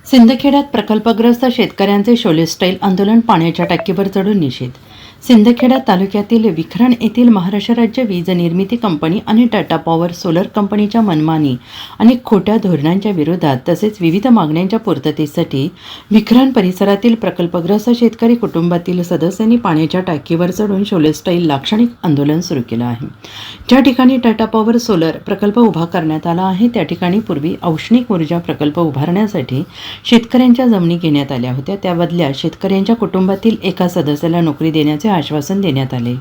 सिंदखेड्यात प्रकल्पग्रस्त शेतकऱ्यांचे शोले स्टाईल आंदोलन, पाण्याच्या टाकीवर चढून निषेध. सिंदखेडा तालुक्यातील विखरण येथील महाराष्ट्र राज्य वीज निर्मिती कंपनी आणि टाटा पॉवर सोलर कंपनीच्या मनमानी आणि खोट्या धोरणांच्या विरोधात तसेच विविध मागण्यांच्या पूर्ततेसाठी विखरण परिसरातील प्रकल्पग्रस्त शेतकरी कुटुंबातील सदस्यांनी पाण्याच्या टाकीवर चढून शोले स्टाईल लाक्षणिक आंदोलन सुरू केलं आहे. ज्या ठिकाणी टाटा पॉवर सोलर प्रकल्प उभा करण्यात आला आहे त्या ठिकाणी पूर्वी औष्णिक ऊर्जा प्रकल्प उभारण्यासाठी शेतकऱ्यांच्या जमिनी घेण्यात आल्या होत्या. त्या बदल्यात शेतकऱ्यांच्या कुटुंबातील एका सदस्याला नोकरी देण्याचे आश्वासन देण्यात आले.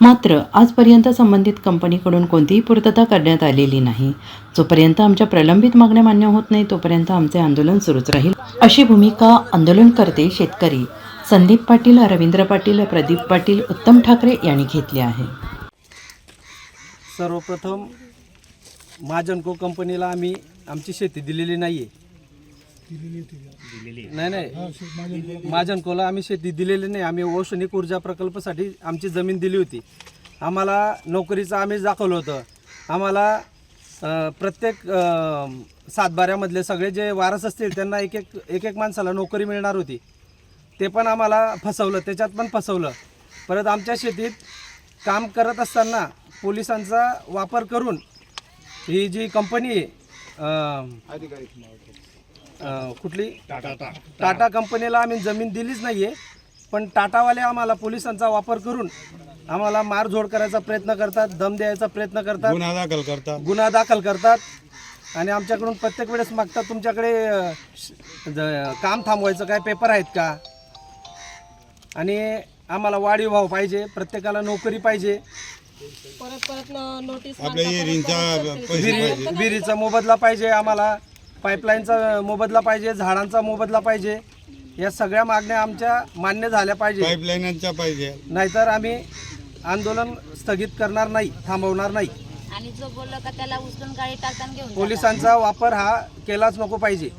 मात्र आजपर्यंत संबंधित कंपनीकडून कोणतीही पूर्तता करण्यात आलेली नाही. जोपर्यंत आमच्या प्रलंबित मागण्या मान्य होत नाही तोपर्यंत आमचे आंदोलन सुरूच राहील, अशी भूमिका आंदोलनकर्ते शेतकरी संदीप पाटील, रवींद्र पाटील, प्रदीप पाटील, उत्तम ठाकरे यांनी घेतली आहे. सर्वप्रथम महाजनको कंपनीला आम्ही आमची शेती दिलेली नाहीये. नाही महाजनकोला आम्ही शेती दिलेली नाही. आम्ही औष्णिक ऊर्जा प्रकल्पासाठी आमची जमीन दिली होती. आम्हाला नोकरीचं आम्ही दाखवलं होतं. आम्हाला प्रत्येक सातबाऱ्यामधले सगळे जे वारस असतील त्यांना एक एक माणसाला नोकरी मिळणार होती. ते पण आम्हाला फसवलं, त्याच्यात पण फसवलं. परत आमच्या शेतीत काम करत असताना पोलिसांचा वापर करून ही जी कंपनी कुठली टाटा कंपनीला आम्ही जमीन दिलीच नाही आहे. पण टाटावाले आम्हाला पोलिसांचा वापर करून आम्हाला मारझोड करायचा प्रयत्न करतात, दम द्यायचा प्रयत्न करतात, गुन्हा दाखल करतात आणि आमच्याकडून प्रत्येक वेळेस मागतात तुमच्याकडे काम थांबवायचं काय पेपर आहेत का, आणि आम्हाला वाढीव भाव पाहिजे, प्रत्येकाला नोकरी पाहिजे, नोटीस विहिरीचा मोबदला पाहिजे, आम्हाला पाईपलाईनचा मोबदला पाहिजे, झाडांचा मोबदला पाहिजे. या सगळ्या मागण्या आमच्या मान्य झाल्या पाहिजे. पाईपलाईनचा पाहिजे, नाहीतर आम्ही आंदोलन स्थगित करणार नाही, थांबवणार नाही. आणि जो बोलला का त्याला उचलून गाडी टाकताना घेऊन पोलिसांचा वापर हा केलाच नको पाहिजे.